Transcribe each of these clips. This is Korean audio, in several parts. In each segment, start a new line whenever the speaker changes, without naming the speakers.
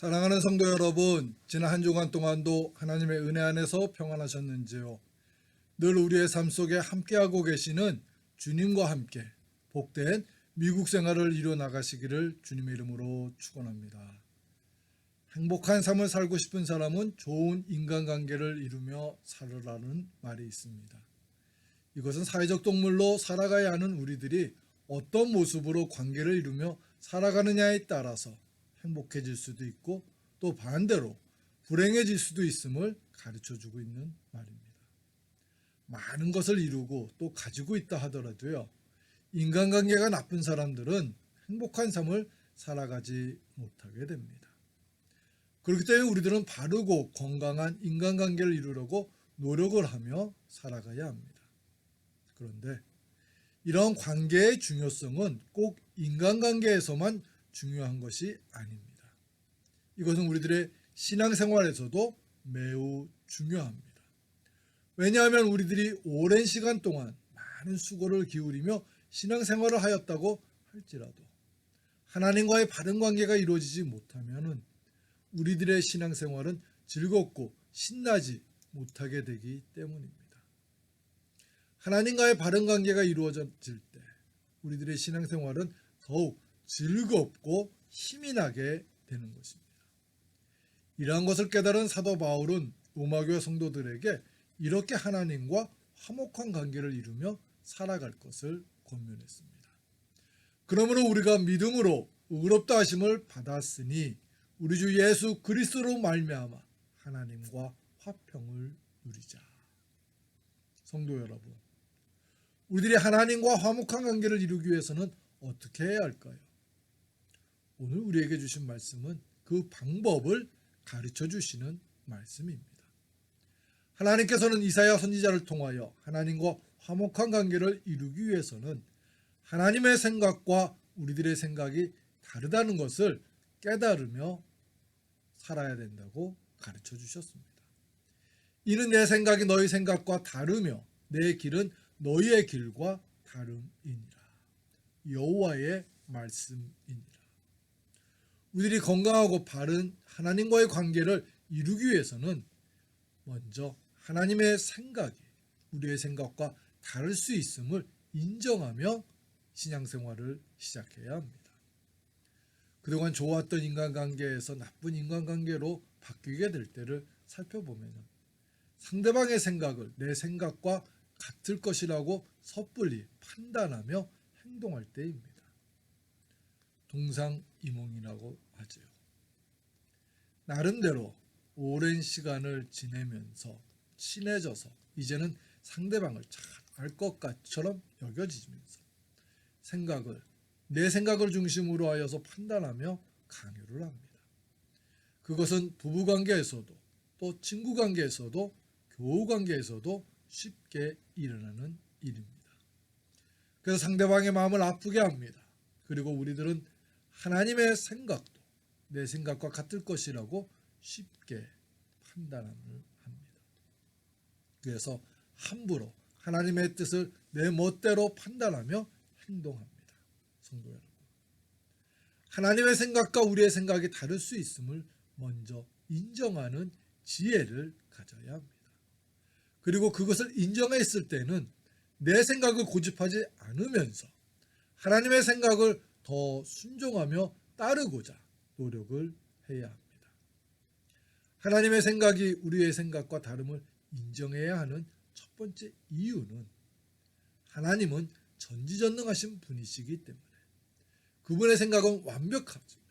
사랑하는 성도 여러분, 지난 한 주간 동안도 하나님의 은혜 안에서 평안하셨는지요? 늘 우리의 삶 속에 함께하고 계시는 주님과 함께 복된 미국 생활을 이루어 나가시기를 주님의 이름으로 축원합니다. 행복한 삶을 살고 싶은 사람은 좋은 인간관계를 이루며 살으라는 말이 있습니다. 이것은 사회적 동물로 살아가야 하는 우리들이 어떤 모습으로 관계를 이루며 살아가느냐에 따라서 행복해질 수도 있고 또 반대로 불행해질 수도 있음을 가르쳐주고 있는 말입니다. 많은 것을 이루고 또 가지고 있다 하더라도요, 인간관계가 나쁜 사람들은 행복한 삶을 살아가지 못하게 됩니다. 그렇기 때문에 우리들은 바르고 건강한 인간관계를 이루려고 노력을 하며 살아가야 합니다. 그런데 이런 관계의 중요성은 꼭 인간관계에서만 중요한 것이 아닙니다. 이것은 우리들의 신앙생활에서도 매우 중요합니다. 왜냐하면 우리들이 오랜 시간 동안 많은 수고를 기울이며 신앙생활을 하였다고 할지라도 하나님과의 바른 관계가 이루어지지 못하면 우리들의 신앙생활은 즐겁고 신나지 못하게 되기 때문입니다. 하나님과의 바른 관계가 이루어질 때 우리들의 신앙생활은 더욱 즐겁고 힘이 나게 되는 것입니다. 이러한 것을 깨달은 사도 바울은 로마교회 성도들에게 이렇게 하나님과 화목한 관계를 이루며 살아갈 것을 권면했습니다. 그러므로 우리가 믿음으로 의롭다 하심을 받았으니 우리 주 예수 그리스도로 말미암아 하나님과 화평을 누리자. 성도 여러분, 우리들이 하나님과 화목한 관계를 이루기 위해서는 어떻게 해야 할까요? 오늘 우리에게 주신 말씀은 그 방법을 가르쳐 주시는 말씀입니다. 하나님께서는 이사야 선지자를 통하여 하나님과 화목한 관계를 이루기 위해서는 하나님의 생각과 우리들의 생각이 다르다는 것을 깨달으며 살아야 된다고 가르쳐 주셨습니다. 이는 내 생각이 너희 생각과 다르며 내 길은 너희의 길과 다름이니라. 여호와의 말씀이니라. 우리들이 건강하고 바른 하나님과의 관계를 이루기 위해서는 먼저 하나님의 생각이 우리의 생각과 다를 수 있음을 인정하며 신앙생활을 시작해야 합니다. 그동안 좋았던 인간관계에서 나쁜 인간관계로 바뀌게 될 때를 살펴보면 상대방의 생각을 내 생각과 같을 것이라고 섣불리 판단하며 행동할 때입니다. 동상이몽이라고 하지요. 나름대로 오랜 시간을 지내면서 친해져서 이제는 상대방을 잘 알 것 같처럼 여겨지면서 내 생각을 중심으로 하여서 판단하며 강요를 합니다. 그것은 부부관계에서도 또 친구관계에서도 교우관계에서도 쉽게 일어나는 일입니다. 그래서 상대방의 마음을 아프게 합니다. 그리고 우리들은 하나님의 생각도 내 생각과 같을 것이라고 쉽게 판단을 합니다. 그래서 함부로 하나님의 뜻을 내 멋대로 판단하며 행동합니다. 성도 여러분, 하나님의 생각과 우리의 생각이 다를 수 있음을 먼저 인정하는 지혜를 가져야 합니다. 그리고 그것을 인정했을 때는 내 생각을 고집하지 않으면서 하나님의 생각을 더 순종하며 따르고자 노력을 해야 합니다. 하나님의 생각이 우리의 생각과 다름을 인정해야 하는 첫 번째 이유는 하나님은 전지전능하신 분이시기 때문에 그분의 생각은 완벽하지만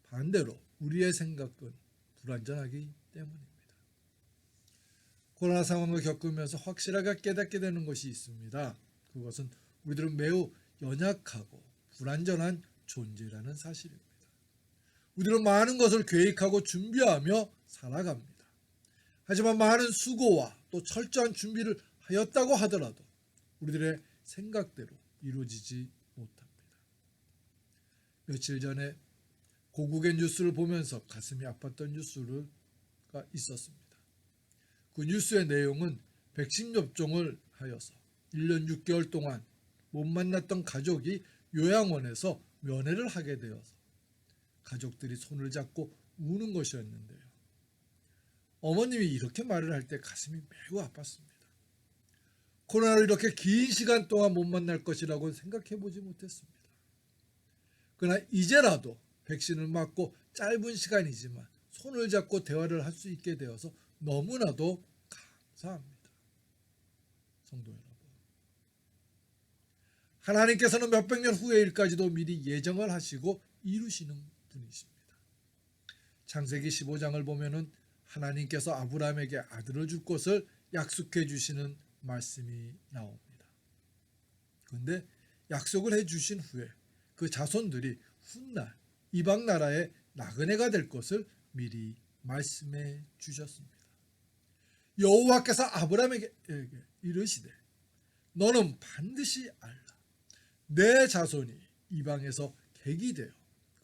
반대로 우리의 생각은 불완전하기 때문입니다. 코로나 상황을 겪으면서 확실하게 깨닫게 되는 것이 있습니다. 그것은 우리들은 매우 연약하고 불완전한 존재라는 사실입니다. 우리는 많은 것을 계획하고 준비하며 살아갑니다. 하지만 많은 수고와 또 철저한 준비를 하였다고 하더라도 우리들의 생각대로 이루어지지 못합니다. 며칠 전에 고국의 뉴스를 보면서 가슴이 아팠던 뉴스가 있었습니다. 그 뉴스의 내용은 백신 접종을 하여서 1년 6개월 동안 못 만났던 가족이 요양원에서 면회를 하게 되어서 가족들이 손을 잡고 우는 것이었는데요. 어머님이 이렇게 말을 할 때 가슴이 매우 아팠습니다. 코로나로 이렇게 긴 시간 동안 못 만날 것이라고 생각해 보지 못했습니다. 그러나 이제라도 백신을 맞고 짧은 시간이지만 손을 잡고 대화를 할 수 있게 되어서 너무나도 감사합니다. 성도 여러분, 하나님께서는 몇백 년 후의 일까지도 미리 예정을 하시고 이루시는 분이십니다. 창세기 15장을 보면은 하나님께서 아브라함에게 아들을 줄 것을 약속해 주시는 말씀이 나옵니다. 그런데 약속을 해 주신 후에 그 자손들이 훗날 이방 나라의 나그네가 될 것을 미리 말씀해 주셨습니다. 여호와께서 아브라함에게 이르시되 너는 반드시 알라. 내 자손이 이방에서 객이 되어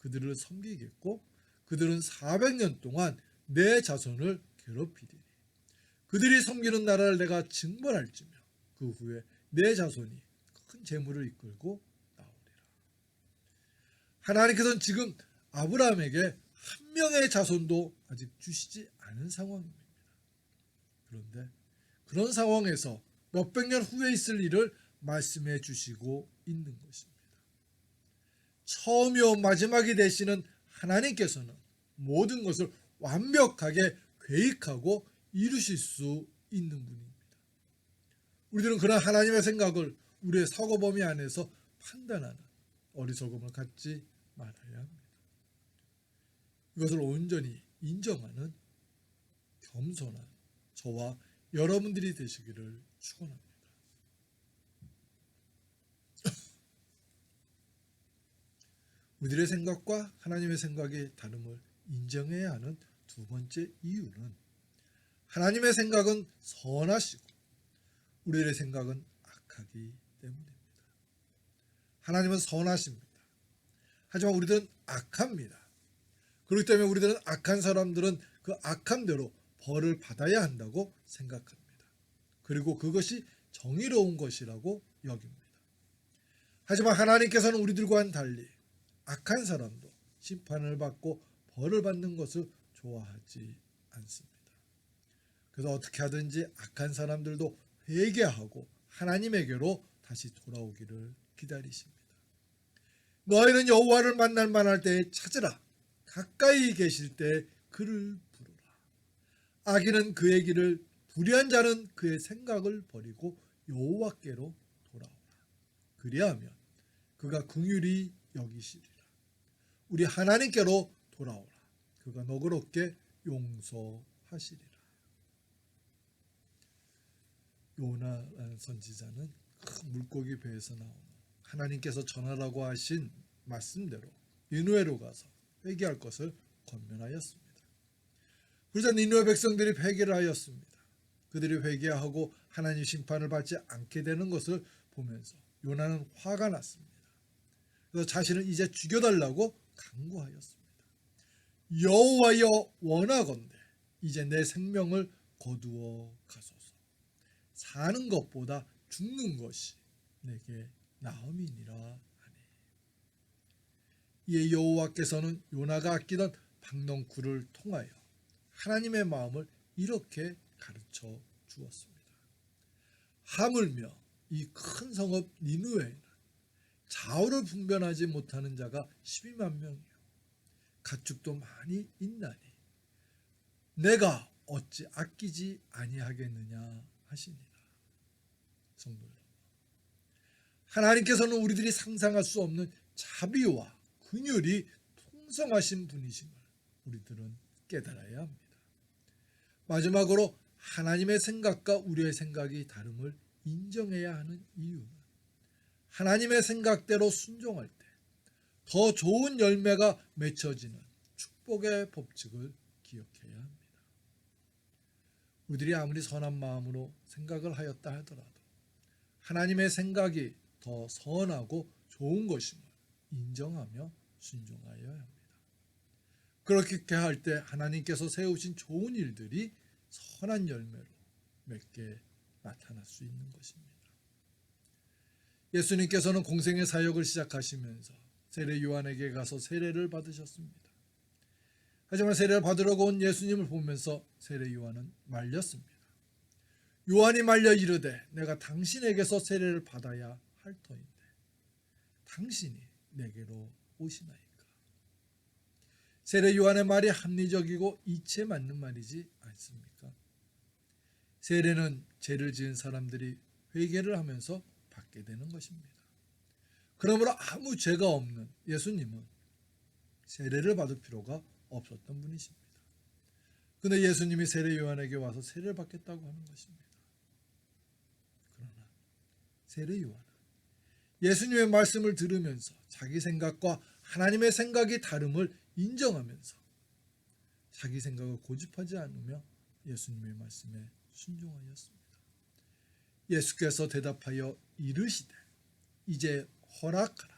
그들을 섬기겠고 그들은 400년 동안 내 자손을 괴롭히리니 그들이 섬기는 나라를 내가 징벌할지며 그 후에 내 자손이 큰 재물을 이끌고 나오리라. 하나님께서는 지금 아브라함에게 한 명의 자손도 아직 주시지 않은 상황입니다. 그런데 그런 상황에서 몇백 년 후에 있을 일을 말씀해 주시고 있는 것입니다. 처음이요 마지막이 되시는 하나님께서는 모든 것을 완벽하게 계획하고 이루실 수 있는 분입니다. 우리들은 그런 하나님의 생각을 우리의 사고 범위 안에서 판단하는 어리석음을 갖지 말아야 합니다. 이것을 온전히 인정하는 겸손한 저와 여러분들이 되시기를 축원합니다. 우리들의 생각과 하나님의 생각의 다름을 인정해야 하는 두 번째 이유는 하나님의 생각은 선하시고 우리들의 생각은 악하기 때문입니다. 하나님은 선하십니다. 하지만 우리들은 악합니다. 그렇기 때문에 우리들은 악한 사람들은 그 악함대로 벌을 받아야 한다고 생각합니다. 그리고 그것이 정의로운 것이라고 여깁니다. 하지만 하나님께서는 우리들과는 달리 악한 사람도 심판을 받고 벌을 받는 것을 좋아하지 않습니다. 그래서 어떻게 하든지 악한 사람들도 회개하고 하나님에게로 다시 돌아오기를 기다리십니다. 너희는 여호와를 만날 만할 때에 찾으라. 가까이 계실 때 그를 부르라. 악인은 그의 길을 불의한 자는 그의 생각을 버리고 여호와께로 돌아오라. 그리하면 그가 긍휼히 여기시리라. 우리 하나님께로 돌아오라. 그가 너그럽게 용서하시리라. 요나라는 선지자는 큰 물고기 배에서 나오는 하나님께서 전하라고 하신 말씀대로 니느웨로 가서 회개할 것을 권면하였습니다. 그러자 니느웨 백성들이 회개를 하였습니다. 그들이 회개하고 하나님 심판을 받지 않게 되는 것을 보면서 요나는 화가 났습니다. 그래서 자신을 이제 죽여달라고 간구하였습니다. 여호와여 원하건대 이제 내 생명을 거두어 가소서. 사는 것보다 죽는 것이 내게 나음이니라 하니. 이에 여호와께서는 요나가 아끼던 박넝쿨을 통하여 하나님의 마음을 이렇게 가르쳐 주었습니다. 하물며 이 큰 성읍 니느웨에는 좌우를 분별하지 못하는 자가 12만 명이요 가축도 많이 있나니 내가 어찌 아끼지 아니하겠느냐 하시니라. 성도 여러분, 하나님께서는 우리들이 상상할 수 없는 자비와 긍휼이 풍성하신 분이심을 우리들은 깨달아야 합니다. 마지막으로 하나님의 생각과 우리의 생각이 다름을 인정해야 하는 이유는 하나님의 생각대로 순종할 때 더 좋은 열매가 맺혀지는 축복의 법칙을 기억해야 합니다. 우리들이 아무리 선한 마음으로 생각을 하였다 하더라도 하나님의 생각이 더 선하고 좋은 것임을 인정하며 순종하여야 합니다. 그렇게 할 때 하나님께서 세우신 좋은 일들이 선한 열매로 맺게 나타날 수 있는 것입니다. 예수님께서는 공생의 사역을 시작하시면서 세례 요한에게 가서 세례를 받으셨습니다. 하지만 세례를 받으려고 온 예수님을 보면서 세례 요한은 말렸습니다. 요한이 말려 이르되 내가 당신에게서 세례를 받아야 할 터인데 당신이 내게로 오시나이까. 세례 요한의 말이 합리적이고 이치에 맞는 말이지 않습니까? 세례는 죄를 지은 사람들이 회개를 하면서 받게 되는 것입니다. 그러므로 아무 죄가 없는 예수님은 세례를 받을 필요가 없었던 분이십니다. 그런데 예수님이 세례 요한에게 와서 세례를 받겠다고 하는 것입니다. 그러나 세례 요한은 예수님의 말씀을 들으면서 자기 생각과 하나님의 생각이 다름을 인정하면서 자기 생각을 고집하지 않으며 예수님의 말씀에 순종하였습니다. 예수께서 대답하여 이르시되 이제 허락하라.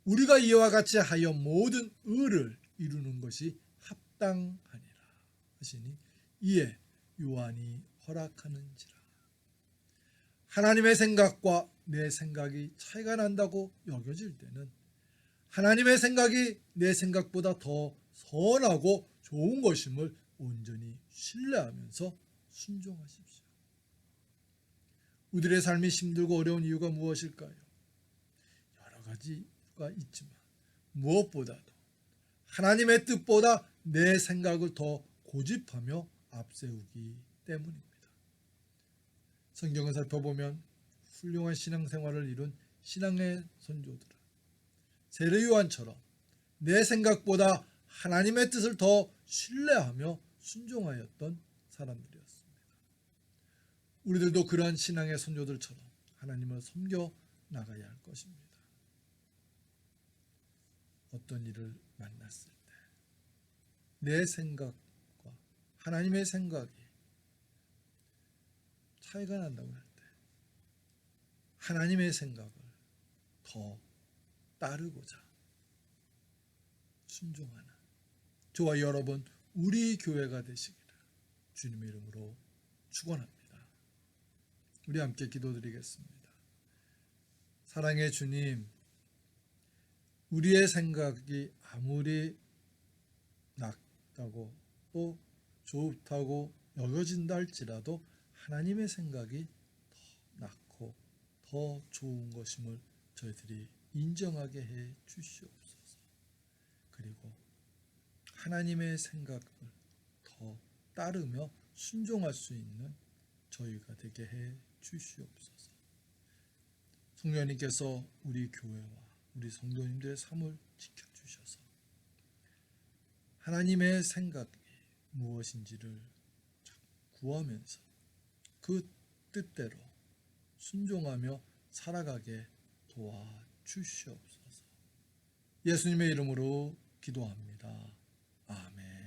우리가 이와 같이 하여 모든 의를 이루는 것이 합당하니라 하시니 이에 요한이 허락하는지라. 하나님의 생각과 내 생각이 차이가 난다고 여겨질 때는 하나님의 생각이 내 생각보다 더 선하고 좋은 것임을 온전히 신뢰하면서 순종하십시오. 우리의 삶이 힘들고 어려운 이유가 무엇일까요? 여러 가지가 있지만 무엇보다도 하나님의 뜻보다 내 생각을 더 고집하며 앞세우기 때문입니다. 성경을 살펴보면 훌륭한 신앙생활을 이룬 신앙의 선조들은 세례 요한처럼 내 생각보다 하나님의 뜻을 더 신뢰하며 순종하였던 사람들이었습니다. 우리들도 그러한 신앙의 선조들처럼 하나님을 섬겨 나가야 할 것입니다. 어떤 일을 만났을 때 내 생각과 하나님의 생각이 차이가 난다고 할 때 하나님의 생각을 더 따르고자 순종하는 저와 여러분 우리 교회가 되시기를 주님의 이름으로 축원합니다. 우리 함께 기도드리겠습니다. 사랑의 주님, 우리의 생각이 아무리 낮다고 또 좋다고 여겨진다 할지라도 하나님의 생각이 더 낮고 더 좋은 것임을 저희들이 인정하게 해 주시옵소서. 그리고 하나님의 생각을 더 따르며 순종할 수 있는 저희가 되게 해 주시옵소서. 성령님께서 우리 교회와 우리 성도님들의 삶을 지켜주셔서 하나님의 생각이 무엇인지를 구하면서 그 뜻대로 순종하며 살아가게 도와주시옵소서. 예수님의 이름으로 기도합니다. 아멘.